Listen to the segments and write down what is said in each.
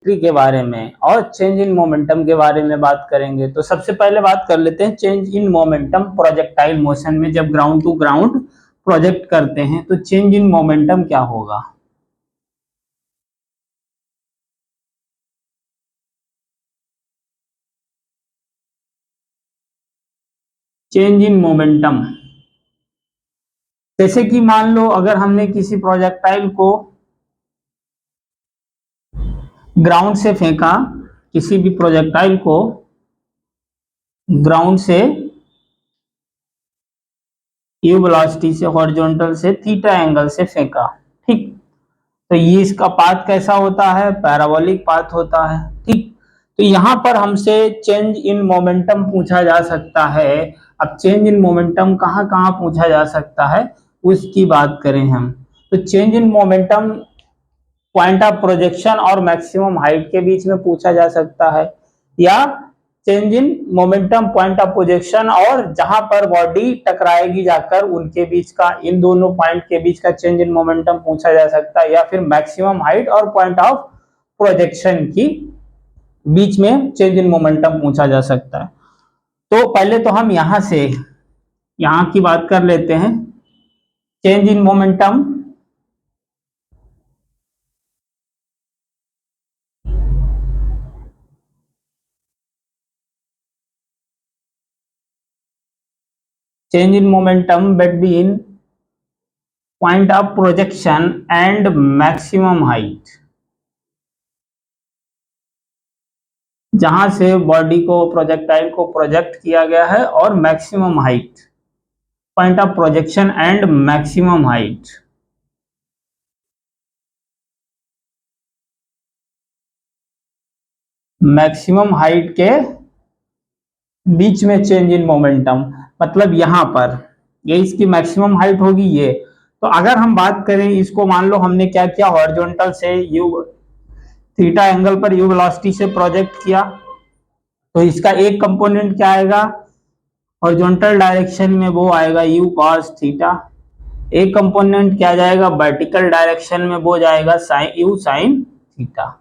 के बारे में और चेंज इन मोमेंटम के बारे में बात करेंगे। तो सबसे पहले बात कर लेते हैं change in momentum projectile motion में। जब ग्राउंड टू ग्राउंड प्रोजेक्ट करते हैं तो चेंज इन मोमेंटम क्या होगा। चेंज इन मोमेंटम, जैसे कि मान लो अगर हमने किसी प्रोजेक्टाइल को ग्राउंड से फेंका, किसी भी प्रोजेक्टाइल को ग्राउंड से यू वेलोसिटी से हॉरिजॉन्टल से थीटा एंगल से फेंका, ठीक। तो ये इसका पाथ कैसा होता है, पैराबोलिक पाथ होता है, ठीक। तो यहां पर हमसे चेंज इन मोमेंटम पूछा जा सकता है। अब चेंज इन मोमेंटम कहां कहां पूछा जा सकता है उसकी बात करें हम, तो change in momentum point of projection और मैक्सिमम हाइट के बीच में पूछा जा सकता है, या change in momentum point of projection और जहां पर बॉडी टकराएगी जाकर उनके बीच का, इन दोनों पॉइंट के बीच का चेंज इन मोमेंटम पूछा जा सकता है, या फिर मैक्सिमम हाइट और पॉइंट ऑफ प्रोजेक्शन की बीच में चेंज इन मोमेंटम पूछा जा सकता है। तो पहले तो हम यहां से यहां की बात कर लेते हैं। Change in momentum change in momentum between point of projection and maximum height, जहां से बॉडी को प्रोजेक्टाइल को प्रोजेक्ट किया गया है और maximum height, point of projection and maximum height, maximum height के बीच में चेंज इन मोमेंटम, मतलब यहां पर ये इसकी मैक्सिमम हाइट होगी ये। तो अगर हम बात करें इसको, मान लो हमने क्या किया, हॉरिजॉन्टल से यू थीटा एंगल पर यू वेलोसिटी से प्रोजेक्ट किया, तो इसका एक कंपोनेंट क्या आएगा, हॉरिजॉन्टल डायरेक्शन में वो आएगा यू कॉस थीटा। एक कंपोनेंट क्या जाएगा वर्टिकल डायरेक्शन में, वो जाएगा साइन यू साइन थीटा।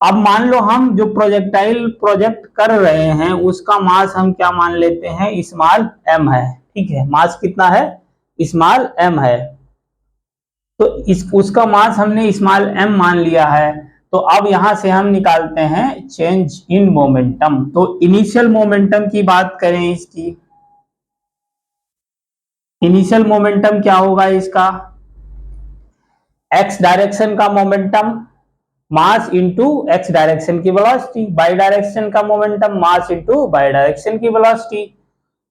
अब मान लो हम जो प्रोजेक्टाइल प्रोजेक्ट कर रहे हैं उसका मास हम क्या मान लेते हैं, स्मॉल एम है, ठीक है। मास कितना है, स्मॉल एम है। तो इस उसका मास हमने स्मॉल एम मान लिया है। तो अब यहां से हम निकालते हैं चेंज इन मोमेंटम। तो इनिशियल मोमेंटम की बात करें इसकी, इनिशियल मोमेंटम क्या होगा इसका, एक्स डायरेक्शन का momentum mass into X direction की वेलोसिटी, बाई डायरेक्शन का momentum mass into by direction की वेलोसिटी।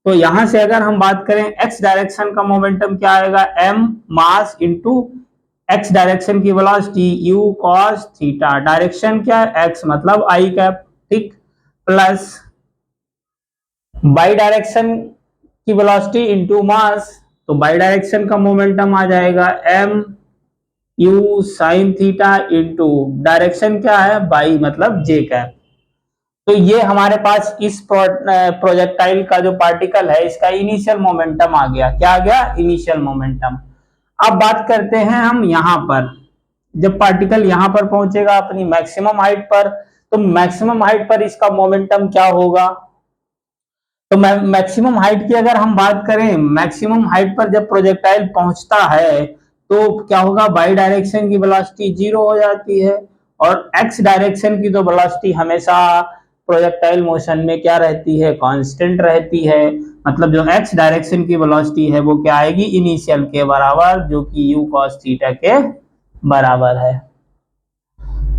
तो यहां से अगर हम बात करें एक्स डायरेक्शन का मोमेंटम क्या आएगा, M mass into X direction की velocity U cos theta, direction क्या है एक्स मतलब आई कैप, ठीक, प्लस बाई डायरेक्शन की वेलोसिटी इंटू मास, तो बाई डायरेक्शन का मोमेंटम आ जाएगा M you sine theta into direction क्या है बाई मतलब जे कैप। तो ये हमारे पास इस प्रोजेक्टाइल का जो पार्टिकल है इसका इनिशियल मोमेंटम आ गया, क्या आ गया, इनिशियल मोमेंटम। अब बात करते हैं हम यहां पर, जब पार्टिकल यहां पर पहुंचेगा अपनी मैक्सिमम हाइट पर, तो मैक्सिमम हाइट पर इसका मोमेंटम क्या होगा। तो मैक्सिमम हाइट की अगर हम बात करें, मैक्सिमम हाइट पर जब प्रोजेक्टाइल पहुंचता है तो क्या होगा, बाई डायरेक्शन की वेलोसिटी जीरो हो जाती है, और एक्स डायरेक्शन की तो वेलोसिटी हमेशा प्रोजेक्टाइल मोशन में क्या रहती है, कांस्टेंट रहती है। मतलब जो एक्स डायरेक्शन की वेलोसिटी है वो क्या आएगी, इनिशियल के बराबर, जो कि यू कॉस थीटा के बराबर है।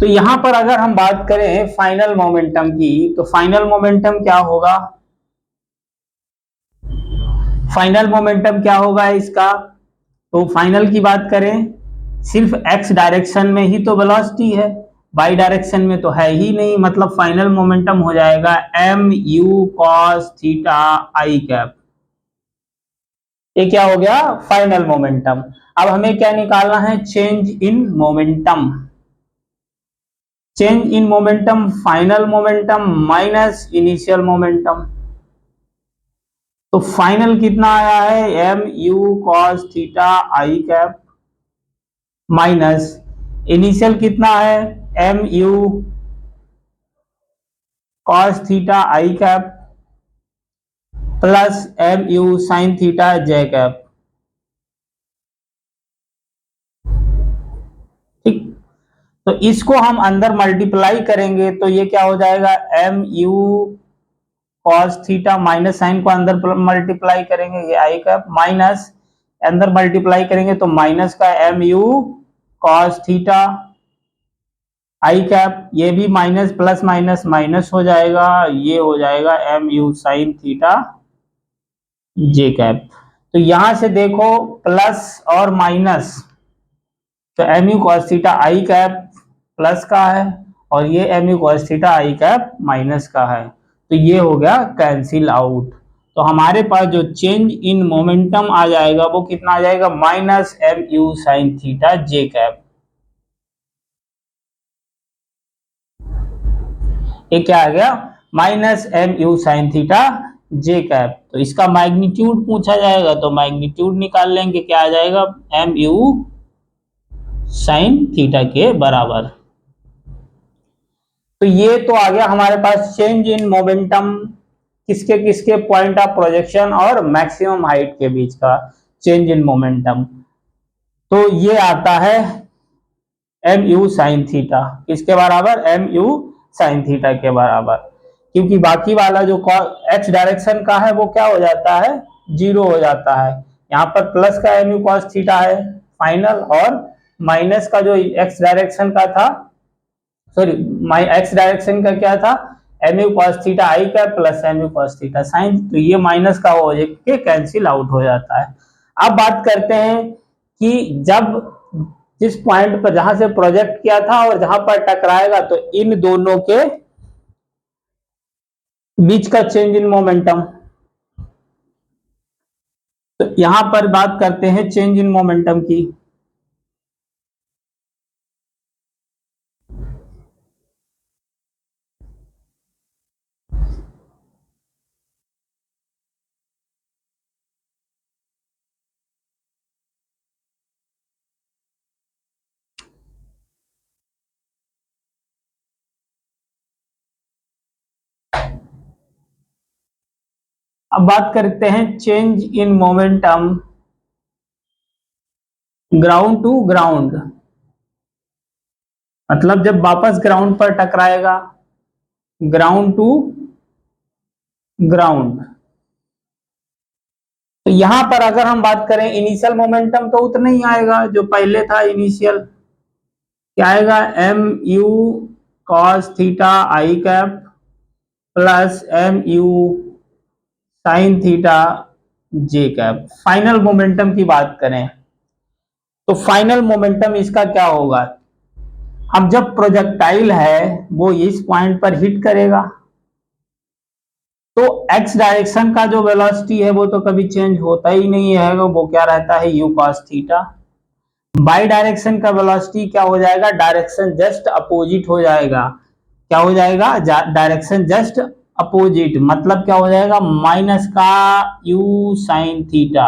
तो यहां पर अगर हम बात करें फाइनल मोमेंटम की, तो फाइनल मोमेंटम क्या होगा, फाइनल मोमेंटम क्या होगा इसका, तो फाइनल की बात करें सिर्फ एक्स डायरेक्शन में ही तो वेलोसिटी है, बाई डायरेक्शन में तो है ही नहीं, मतलब फाइनल मोमेंटम हो जाएगा M u cos theta i cap. ये क्या हो गया, फाइनल मोमेंटम। अब हमें क्या निकालना है, change in momentum. Change in momentum final momentum minus initial momentum. तो फाइनल कितना आया है, m u cos theta i cap minus initial कितना है, m u cos theta i cap plus m you sine theta J cap. ठीक, तो इसको हम अंदर मल्टीप्लाई करेंगे तो ये क्या हो जाएगा, M u cos theta minus sine को अंदर मल्टीप्लाई करेंगे, ये आई कैप माइनस अंदर मल्टीप्लाई करेंगे तो माइनस का M u cos theta i cap, ये भी माइनस प्लस माइनस माइनस हो जाएगा, ये हो जाएगा M you sine theta J cap. तो यहां से देखो प्लस और माइनस, तो m u cos theta i cap plus का है और ये m u cos theta i cap minus का है, तो ये हो गया कैंसिल आउट। तो हमारे पास जो चेंज इन मोमेंटम आ जाएगा वो कितना आ जाएगा, minus m you sine theta J cap. ये क्या आ गया, minus m you sine theta J cap. तो इसका मैग्नीट्यूड पूछा जाएगा तो मैग्नीट्यूड निकाल लेंगे, क्या आ जाएगा, एम यू साइन थीटा के बराबर। तो ये तो आ गया हमारे पास चेंज इन मोमेंटम किसके किसके पॉइंट ऑफ प्रोजेक्शन और मैक्सिमम हाइट के बीच का चेंज इन मोमेंटम। तो ये आता है एम यू साइन थीटा किसके बराबर, एम यू साइन थीटा के बराबर, क्योंकि बाकी वाला जो एक्स डायरेक्शन का है वो क्या हो जाता है, जीरो हो जाता है। यहाँ पर प्लस का एम यू कॉस थीटा है फाइनल, और माइनस का जो एक्स डायरेक्शन का था, सॉरी एक्स डायरेक्शन का क्या था, m u cos theta i का plus m u cos theta sine, तो ये माइनस का हो के कैंसिल आउट हो जाता है। अब बात करते हैं कि जब जिस पॉइंट पर जहां से प्रोजेक्ट किया था और जहां पर टकराएगा तो इन दोनों के बीच का चेंज इन मोमेंटम। तो यहां पर बात करते हैं चेंज इन मोमेंटम की। अब बात करते हैं change in momentum ground to ground, मतलब जब वापस ग्राउंड पर टकराएगा, ग्राउंड टू ग्राउंड। तो यहां पर अगर हम बात करें इनिशियल मोमेंटम तो उतना ही आएगा जो पहले था इनिशियल, क्या आएगा, m u cos theta i cap plus m you sine theta J cap. Final momentum की बात करें तो फाइनल मोमेंटम इसका क्या होगा, अब जब प्रोजेक्टाइल है वो इस पॉइंट पर हिट करेगा तो एक्स डायरेक्शन का जो वेलोसिटी है वो तो कभी चेंज होता ही नहीं है, वो क्या रहता है, you cos theta. By direction का वेलोसिटी क्या हो जाएगा, डायरेक्शन जस्ट अपोजिट हो जाएगा, क्या हो जाएगा, डायरेक्शन जस्ट अपोजिट, मतलब क्या हो जाएगा, माइनस का you sine theta.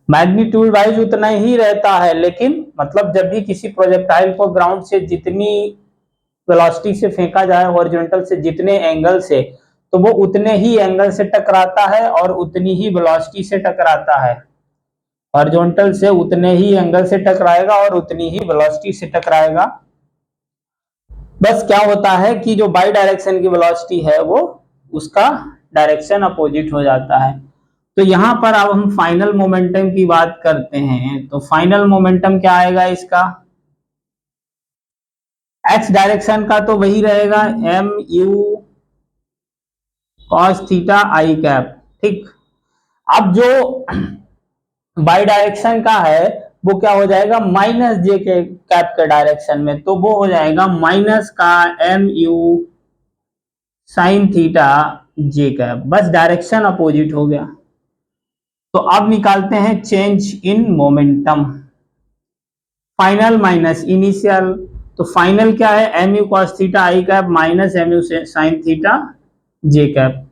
Magnitude wise उतना ही रहता है, लेकिन मतलब जब भी किसी प्रोजेक्टाइल को ग्राउंड से जितनी वेलोसिटी से फेंका जाए हॉरिजॉन्टल से जितने एंगल से, तो वो उतने ही एंगल से टकराता है और उतनी ही वेलोसिटी से टकराता है, हॉरिजॉन्टल से उतने ही एंगल से टकराएगा और उतनी ही वेलोसिटी से टकराएगा। बस क्या होता है कि जो बाई डायरेक्शन की वेलोसिटी है वो उसका डायरेक्शन अपोजिट हो जाता है। तो यहां पर अब हम फाइनल मोमेंटम की बात करते हैं, तो फाइनल मोमेंटम क्या आएगा इसका, एक्स डायरेक्शन का तो वही रहेगा m u cos theta i cap. ठीक, अब जो बाई डायरेक्शन का है वो क्या हो जाएगा, माइनस जे के कैप के डायरेक्शन में, तो वो हो जाएगा माइनस का M you sine theta J cap, बस डायरेक्शन अपोजिट हो गया। तो अब निकालते हैं change in momentum, final minus initial. तो फाइनल क्या है, m u cos theta i cap minus m you sine theta J cap,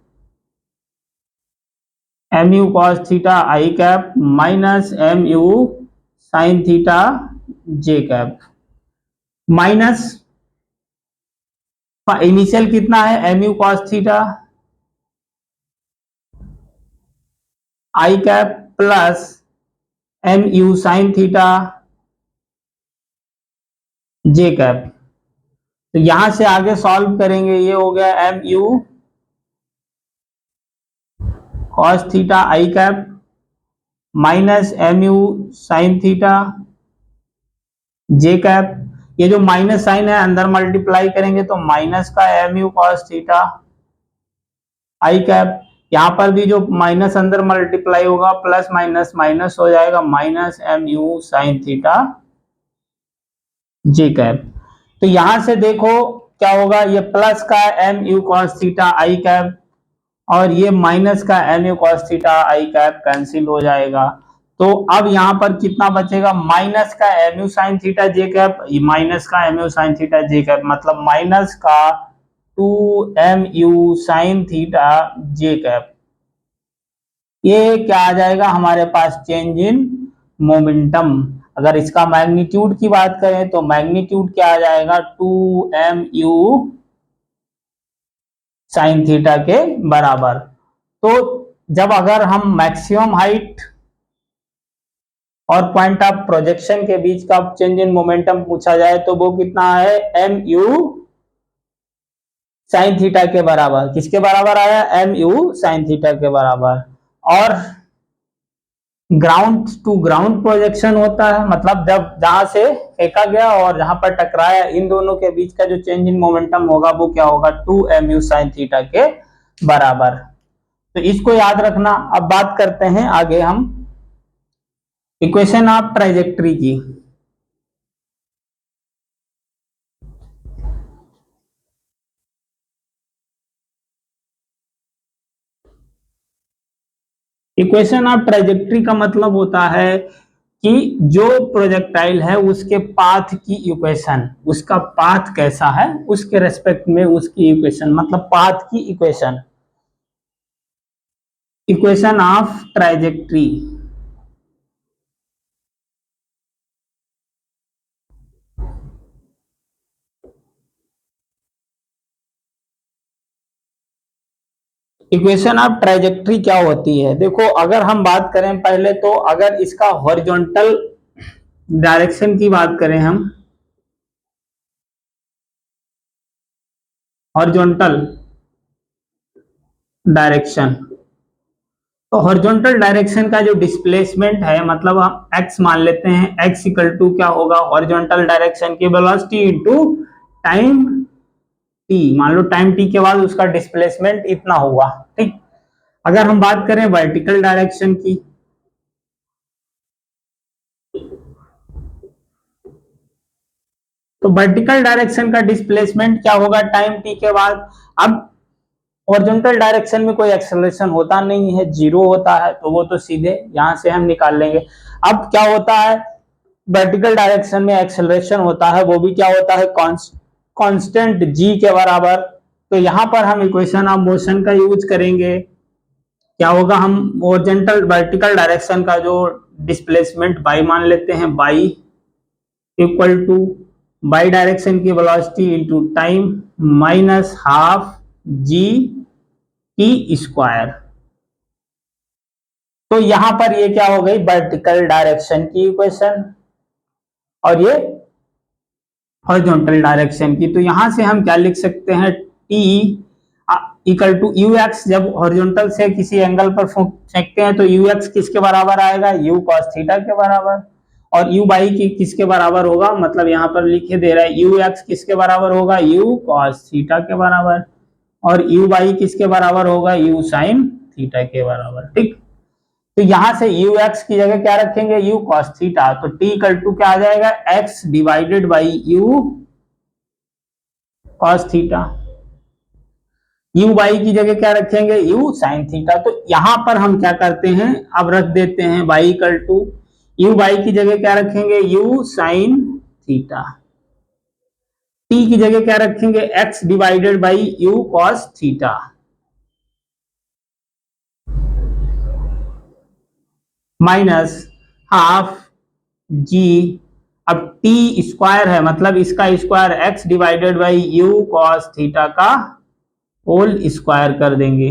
m u cos theta i cap minus m you sine theta J cap minus initial कितना है m u cos theta i cap plus m you sine theta J cap. तो यहां से आगे solve करेंगे, ये हो गया m u cos theta i cap minus m you sine theta J cap. ये जो माइनस साइन है अंदर मल्टीप्लाई करेंगे तो माइनस का M u cos theta i cap. यहां पर भी जो माइनस अंदर मल्टीप्लाई होगा प्लस माइनस माइनस हो जाएगा minus m you sine theta J cap. तो यहां से देखो क्या होगा, ये प्लस का M u cos theta i cap और ये माइनस का M u cos theta i cap cancel हो जाएगा। तो अब यहां पर कितना बचेगा, माइनस का M you sine theta J cap, minus का M you sine theta J cap मतलब माइनस का 2mu साइन थीटा जे कैप। ये क्या आ जाएगा हमारे पास, चेंज इन मोमेंटम। अगर इसका मैग्नीट्यूड की बात करें तो मैग्नीट्यूड क्या आ जाएगा, 2mu साइन थीटा के बराबर। तो जब अगर हम मैक्सिमम हाइट और पॉइंट ऑफ प्रोजेक्शन के बीच का चेंज इन मोमेंटम पूछा जाए तो वो कितना है, एम यू साइन थीटा के बराबर। किसके बराबर आया, एम यू साइन थीटा के बराबर। और ग्राउंड टू ग्राउंड प्रोजेक्शन होता है, मतलब जब जहां से फेंका गया और जहां पर टकराया इन दोनों के बीच का जो चेंज इन मोमेंटम होगा वो क्या होगा, 2mu साइन थीटा के बराबर। तो इसको याद रखना। अब बात करते हैं आगे हम इक्वेशन ऑफ ट्राइजेक्टरी की। इक्वेशन ऑफ ट्राइजेक्टरी का मतलब होता है कि जो प्रोजेक्टाइल है उसके पाथ की इक्वेशन, उसका पाथ कैसा है उसके रेस्पेक्ट में उसकी इक्वेशन, मतलब पाथ की equation, equation of trajectory. Equation of trajectory क्या होती है, देखो अगर हम बात करें पहले तो अगर इसका हॉरिजॉन्टल डायरेक्शन की बात करें हम, हॉरिजॉन्टल डायरेक्शन, तो हॉरिजॉन्टल डायरेक्शन का जो डिस्प्लेसमेंट है, मतलब हम x मान लेते हैं, x इक्वल टू क्या होगा, हॉरिजॉन्टल डायरेक्शन की वेलोसिटी इनटू टाइम t। मान लो टाइम t के बाद उसका डिस्प्लेसमेंट इतना हुआ, ठीक। अगर हम बात करें वर्टिकल डायरेक्शन की, तो वर्टिकल डायरेक्शन का डिस्प्लेसमेंट क्या होगा टाइम t के बाद। अब हॉरिजॉन्टल डायरेक्शन में कोई एक्सेलरेशन होता नहीं है, जीरो होता है, तो वो तो सीधे यहां से हम निकाल लेंगे। अब क्या होता है, वर्टिकल डायरेक्शन में एक्सेलरेशन होता है, वो भी क्या होता है, कांस्टेंट g के बराबर। तो यहां पर हम इक्वेशन ऑफ मोशन का यूज करेंगे। क्या होगा, हम हॉरिजॉन्टल वर्टिकल डायरेक्शन का जो डिस्प्लेसमेंट बाई मान लेते हैं, by equal to Y direction की velocity into time minus half G T square. तो यहां पर ये क्या हो गई, वर्टिकल डायरेक्शन की इक्वेशन, और ये हॉरिजॉन्टल डायरेक्शन की। तो यहां से हम क्या लिख सकते हैं, t equal to u x. जब हॉरिजॉन्टल से किसी एंगल पर फेंकते हैं तो यू एक्स किसके बराबर आएगा, यू कॉस थीटा के बराबर। और यू बाई की किसके बराबर होगा, मतलब यहाँ पर लिखे दे रहा है यू एक्स किसके बराबर होगा, यू कॉस थीटा के बराबर। और यू बाई किसके बराबर होगा, यू साइन थीटा के बराबर, ठीक। तो यहां से यू एक्स की जगह क्या रखेंगे, यू कॉस थीटा। तो टी इक्वल टू क्या आ जाएगा, x divided by U cos theta. You y की जगह क्या रखेंगे, यू साइन थीटा। तो यहां पर हम क्या करते हैं, अब रख देते हैं by equal to, u y की जगह क्या रखेंगे, यू साइन थीटा। टी की जगह क्या रखेंगे, X divided by U cos theta minus half G, अब टी स्क्वायर है मतलब इसका square x divided by U cos theta का होल स्क्वायर कर देंगे।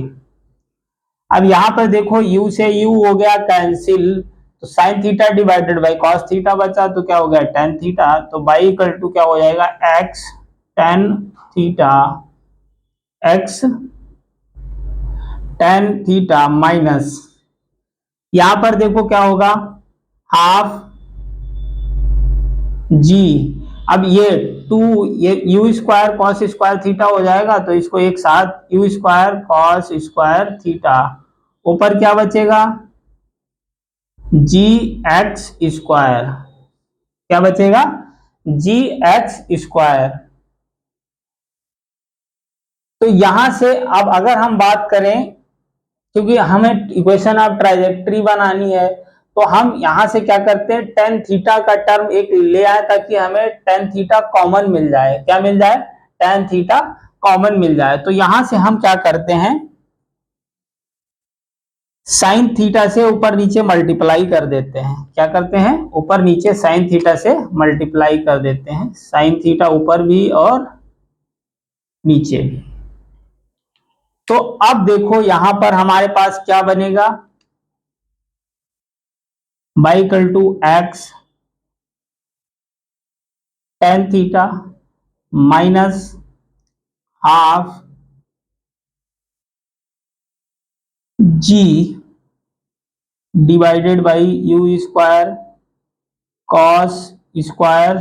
अब यहां पर देखो u से u हो गया कैंसिल, तो sine theta divided by cos theta बचा तो क्या हो गया टेन थीटा, तो बाई इक्वल टू क्या हो जाएगा x tan theta, x ten theta minus यहां पर देखो क्या होगा हाफ जी। अब ये टू ये you square cos square theta हो जाएगा तो इसको एक साथ you square cos square theta, ऊपर क्या बचेगा जी एक्स स्क्वायर, क्या बचेगा जी एक्स स्क्वायर। तो यहां से अब अगर हम बात करें, क्योंकि हमें इक्वेशन ऑफ ट्राइजेक्टरी बनानी है तो हम यहां से क्या करते हैं टेन थीटा का टर्म एक ले आए ताकि हमें टेन थीटा कॉमन मिल जाए, क्या मिल जाए टेन थीटा कॉमन मिल जाए। तो यहां से हम क्या करते हैं साइन थीटा से ऊपर नीचे मल्टीप्लाई कर देते हैं, क्या करते हैं ऊपर नीचे साइन थीटा से मल्टीप्लाई कर देते हैं, साइन थीटा ऊपर भी और नीचे भी। तो अब देखो यहां पर हमारे पास क्या बनेगा y equal to x tan theta minus half g divided by u square cos square,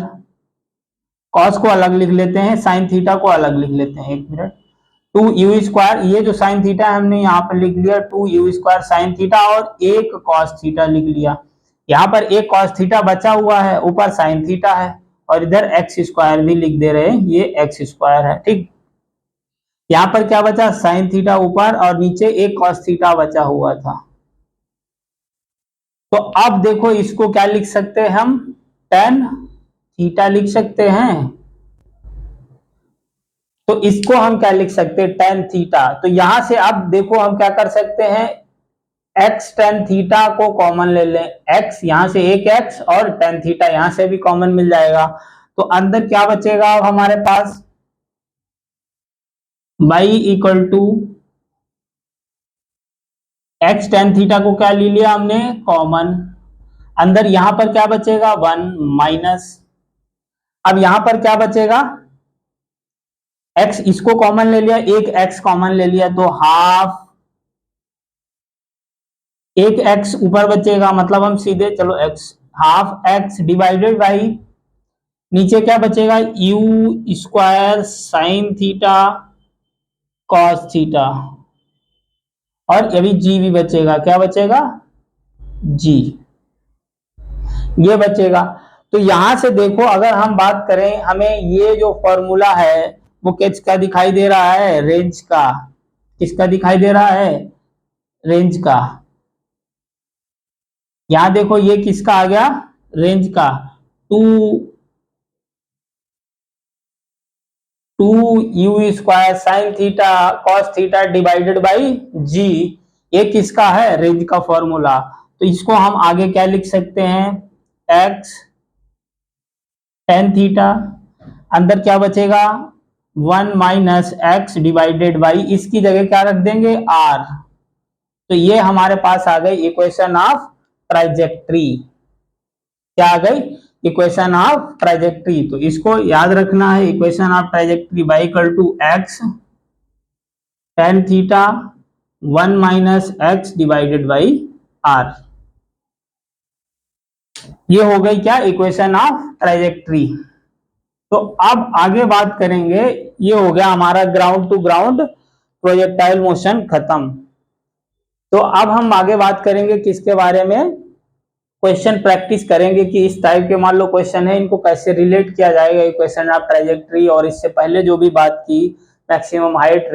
cos को अलग लिख लेते हैं साइन थीटा को अलग लिख लेते हैं, एक मिनट, टू यू स्क्वायर, ये जो साइन थीटा है हमने यहाँ पर लिख लिया two you square sine theta और एक कॉस थीटा लिख लिया, यहाँ पर एक कॉस थीटा बचा हुआ है ऊपर साइन थीटा है और इधर एक्स स्क्वायर भी लिख दे रहे हैं, ये एक्स स्क्वायर है ठीक। यहाँ पर क्या बचा साइन थीटा ऊपर और नीचे एक कॉस थीटा बचा हुआ था। तो अब देखो इसको क्या लिख सकते हैं हम टेन थीटा लिख सकते हैं, तो इसको हम क्या लिख सकते हैं टेन थीटा। तो यहां से अब देखो हम क्या कर सकते हैं एक्स टेन थीटा को कॉमन ले लें, एक्स यहां से एक एक्स और टेन थीटा यहां से भी कॉमन मिल जाएगा, तो अंदर क्या बचेगा अब हमारे पास Y equal to x tan theta को क्या ले लिया हमने कॉमन, अंदर यहां पर क्या बचेगा वन माइनस, अब यहां पर क्या बचेगा एक्स इसको कॉमन ले लिया एक एक्स कॉमन ले लिया तो हाफ एक एक्स ऊपर बचेगा मतलब हम सीधे चलो x half x divided by नीचे क्या बचेगा you square sine theta cos theta और अभी जी भी बचेगा, क्या बचेगा जी ये बचेगा। तो यहां से देखो अगर हम बात करें हमें ये जो फॉर्मूला है वो किसका दिखाई दे रहा है रेंज का, किसका दिखाई दे रहा है रेंज का, यहां देखो ये किसका आ गया रेंज का two two you square sine theta cos theta divided by G, ये किसका है रेंज का फॉर्मूला। तो इसको हम आगे क्या लिख सकते हैं एक्स टेन थीटा अंदर क्या बचेगा one minus X divided by इसकी जगह क्या रख देंगे आर, तो ये हमारे पास आ गई इक्वेशन ऑफ ट्राइजेक्ट्री, क्या आ गई इक्वेशन ऑफ ट्राइजेक्ट्री। तो इसको याद रखना है equation of trajectory Y equal to x tan theta one minus X divided by R, ये हो गई क्या इक्वेशन ऑफ ट्राइजेक्ट्री। तो अब आगे बात करेंगे, ये हो गया हमारा ground to ground projectile motion खत्म। तो अब हम आगे बात करेंगे किसके बारे में क्वेश्चन प्रैक्टिस करेंगे कि इस टाइप के मान लो क्वेश्चन है इनको कैसे रिलेट किया जाएगा इक्वेशन ऑफ ट्राइजेक्टरी, और इससे पहले जो भी बात की मैक्सिमम हाइट